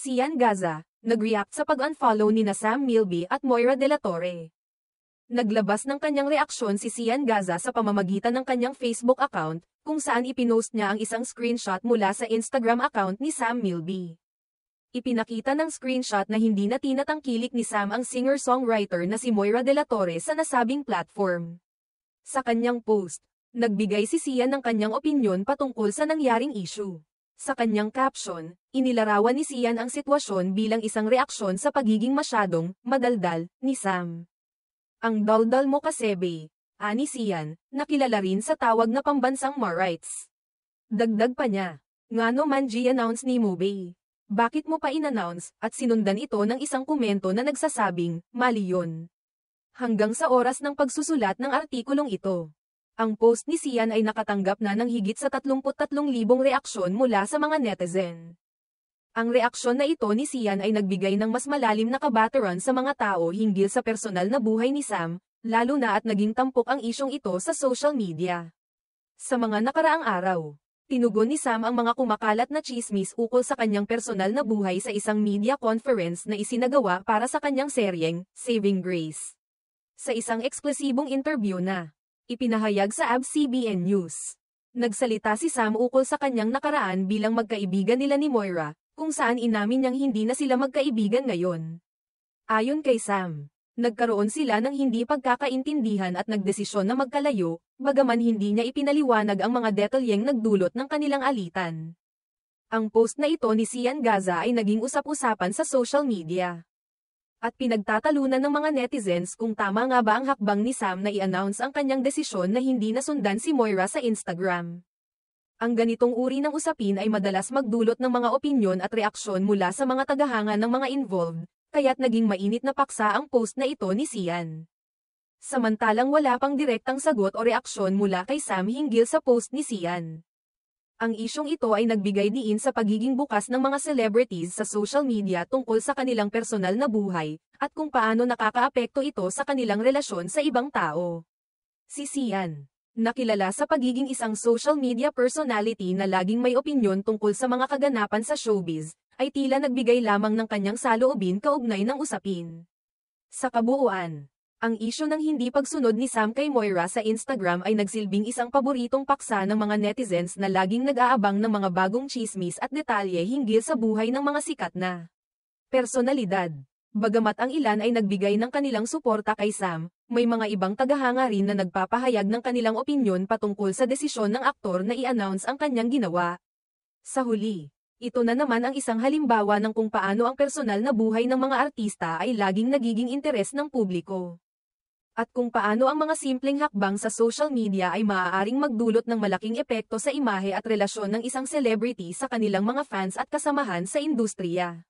Sian Gaza, nag-react sa pag-unfollow ni Sam Milby at Moira De La Torre. Naglabas ng kanyang reaksyon si Sian Gaza sa pamamagitan ng kanyang Facebook account, kung saan ipinost niya ang isang screenshot mula sa Instagram account ni Sam Milby. Ipinakita ng screenshot na hindi na tinatangkilik ni Sam ang singer-songwriter na si Moira De La Torre sa nasabing platform. Sa kanyang post, nagbigay si Sian ng kanyang opinyon patungkol sa nangyaring issue. Sa kanyang caption, inilarawan ni Sian ang sitwasyon bilang isang reaksyon sa pagiging masyadong madaldal ni Sam. Ang daldal mo kasi be, ani Sian, na kilala rin sa tawag na pambansang Marites. Dagdag pa niya, ngano man gi-announce ni mo be? Bakit mo pa in-announce at sinundan ito ng isang komento na nagsasabing, mali yun. Hanggang sa oras ng pagsusulat ng artikulong ito. Ang post ni Sian ay nakatanggap na ng higit sa 33,000 reaksyon mula sa mga netizen. Ang reaksyon na ito ni Sian ay nagbigay ng mas malalim na kabataran sa mga tao hinggil sa personal na buhay ni Sam, lalo na at naging tampok ang isyong ito sa social media. Sa mga nakaraang araw, tinugon ni Sam ang mga kumakalat na tsismis ukol sa kanyang personal na buhay sa isang media conference na isinagawa para sa kanyang seryeng, Saving Grace. Sa isang eksklusibong interview na ipinahayag sa ABS-CBN News. Nagsalita si Sam ukol sa kanyang nakaraan bilang magkaibigan nila ni Moira, kung saan inamin niyang hindi na sila magkaibigan ngayon. Ayon kay Sam, nagkaroon sila ng hindi pagkakaintindihan at nagdesisyon na magkalayo, bagaman hindi niya ipinaliwanag ang mga detalyeng nagdulot ng kanilang alitan. Ang post na ito ni Sian Gaza ay naging usap-usapan sa social media. At pinagtatalunan ng mga netizens kung tama nga ba ang hakbang ni Sam na i-announce ang kanyang desisyon na hindi nasundan si Moira sa Instagram. Ang ganitong uri ng usapin ay madalas magdulot ng mga opinyon at reaksyon mula sa mga tagahanga ng mga involved, kaya't naging mainit na paksa ang post na ito ni Sian. Samantalang wala pang direktang sagot o reaksyon mula kay Sam hinggil sa post ni Sian. Ang isyong ito ay nagbigay diin sa pagiging bukas ng mga celebrities sa social media tungkol sa kanilang personal na buhay, at kung paano nakakaapekto ito sa kanilang relasyon sa ibang tao. Si Sian, nakilala sa pagiging isang social media personality na laging may opinyon tungkol sa mga kaganapan sa showbiz, ay tila nagbigay lamang ng kanyang saloobin kaugnay ng usapin. Sa kabuuan, ang isyu ng hindi pagsunod ni Sam kay Moira sa Instagram ay nagsilbing isang paboritong paksa ng mga netizens na laging nag-aabang ng mga bagong chismis at detalye hinggil sa buhay ng mga sikat na personalidad. Bagamat ang ilan ay nagbigay ng kanilang suporta kay Sam, may mga ibang tagahanga rin na nagpapahayag ng kanilang opinyon patungkol sa desisyon ng aktor na i-announce ang kanyang ginawa. Sa huli, ito na naman ang isang halimbawa ng kung paano ang personal na buhay ng mga artista ay laging nagiging interes ng publiko. At kung paano ang mga simpleng hakbang sa social media ay maaaring magdulot ng malaking epekto sa imahe at relasyon ng isang celebrity sa kanilang mga fans at kasamahan sa industriya.